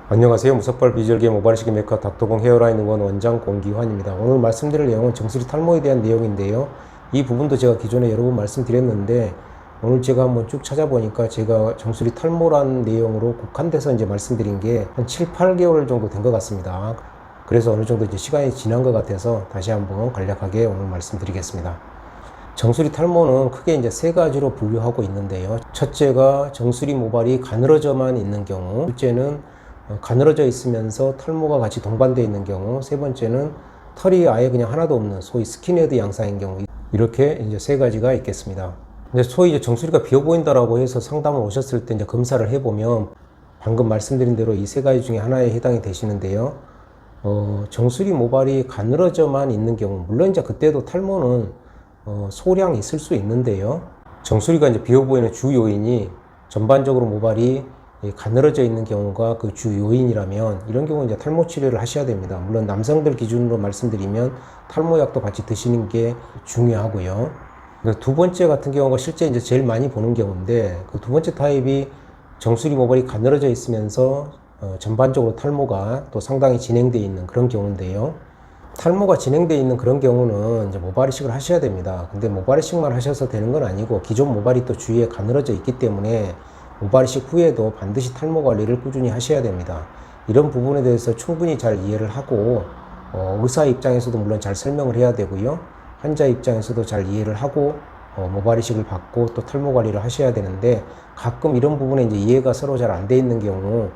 안녕하세요. 무석발 비주얼계 모발이식의 메카 닥터공 헤어라인 원 원장 공기환입니다. 오늘 말씀드릴 내용은 정수리 탈모에 대한 내용인데요. 이 부분도 제가 기존에 여러 번 말씀드렸는데 오늘 제가 한번 쭉 찾아보니까 제가 정수리 탈모란 내용으로 국한돼서 이제 말씀드린 게 한 7, 8개월 정도 된 것 같습니다. 그래서 어느 정도 이제 시간이 지난 것 같아서 다시 한번 간략하게 오늘 말씀드리겠습니다. 정수리 탈모는 크게 이제 세 가지로 분류하고 있는데요. 첫째가 정수리 모발이 가늘어져만 있는 경우, 둘째는 가늘어져 있으면서 탈모가 같이 동반되어 있는 경우, 세 번째는 털이 아예 그냥 하나도 없는 소위 스킨헤드 양상인 경우, 이렇게 이제 세 가지가 있겠습니다. 근데 소위 이제 정수리가 비어 보인다라고 해서 상담을 오셨을 때 이제 검사를 해보면 방금 말씀드린 대로 이 세 가지 중에 하나에 해당이 되시는데요. 정수리 모발이 가늘어져만 있는 경우, 물론 이제 그때도 탈모는 소량 있을 수 있는데요. 정수리가 이제 비어 보이는 주 요인이 전반적으로 모발이 가늘어져 있는 경우가 그 주 요인이라면 이런 경우는 이제 탈모 치료를 하셔야 됩니다. 물론 남성들 기준으로 말씀드리면 탈모약도 같이 드시는 게 중요하고요. 두 번째 같은 경우가 실제 이제 제일 많이 보는 경우인데 그 두 번째 타입이 정수리 모발이 가늘어져 있으면서 전반적으로 탈모가 또 상당히 진행되어 있는 그런 경우인데요. 탈모가 진행되어 있는 그런 경우는 이제 모발 이식을 하셔야 됩니다. 근데 모발 이식만 하셔서 되는 건 아니고 기존 모발이 또 주위에 가늘어져 있기 때문에 모발 이식 후에도 반드시 탈모 관리를 꾸준히 하셔야 됩니다. 이런 부분에 대해서 충분히 잘 이해를 하고 의사 입장에서도 물론 잘 설명을 해야 되고요. 환자 입장에서도 잘 이해를 하고 모발 이식을 받고 또 탈모 관리를 하셔야 되는데 가끔 이런 부분에 이제 이해가 서로 잘 안 돼 있는 경우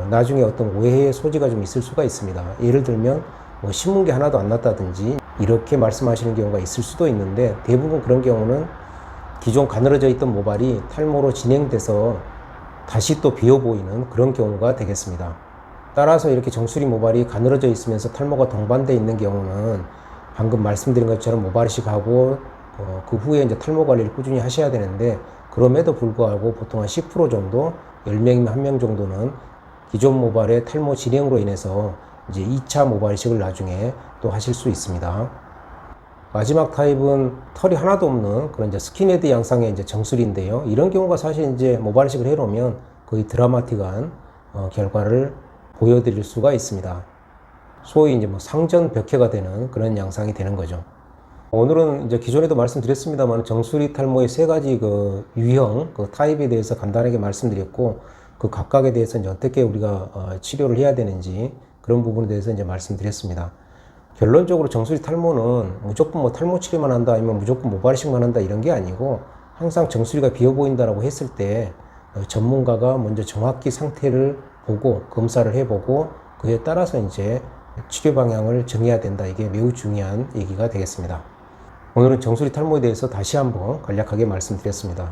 나중에 어떤 오해의 소지가 좀 있을 수가 있습니다. 예를 들면 심은 게 하나도 안 났다든지 이렇게 말씀하시는 경우가 있을 수도 있는데 대부분 그런 경우는 기존 가늘어져 있던 모발이 탈모로 진행돼서 다시 또 비어 보이는 그런 경우가 되겠습니다. 따라서 이렇게 정수리 모발이 가늘어져 있으면서 탈모가 동반되어 있는 경우는 방금 말씀드린 것처럼 모발 이식하고 그 후에 이제 탈모 관리를 꾸준히 하셔야 되는데 그럼에도 불구하고 보통 한 10% 정도 10명이면 1명 정도는 기존 모발의 탈모 진행으로 인해서 이제 2차 모발 이식을 나중에 또 하실 수 있습니다. 마지막 타입은 털이 하나도 없는 그런 이제 스킨헤드 양상의 이제 정수리인데요. 이런 경우가 사실 이제 모발 이식을 해놓으면 거의 드라마틱한 결과를 보여드릴 수가 있습니다. 소위 이제 상전벽해가 되는 그런 양상이 되는 거죠. 오늘은 이제 기존에도 말씀드렸습니다만 정수리 탈모의 세 가지 그 유형, 그 타입에 대해서 간단하게 말씀드렸고 그 각각에 대해서 이제 어떻게 우리가 치료를 해야 되는지 그런 부분에 대해서 이제 말씀드렸습니다. 결론적으로 정수리 탈모는 무조건 탈모 치료만 한다 아니면 무조건 모발 이식만 한다 이런 게 아니고 항상 정수리가 비어 보인다라고 했을 때 전문가가 먼저 정확히 상태를 보고 검사를 해보고 그에 따라서 이제 치료 방향을 정해야 된다. 이게 매우 중요한 얘기가 되겠습니다. 오늘은 정수리 탈모에 대해서 다시 한번 간략하게 말씀드렸습니다.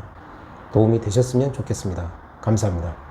도움이 되셨으면 좋겠습니다. 감사합니다.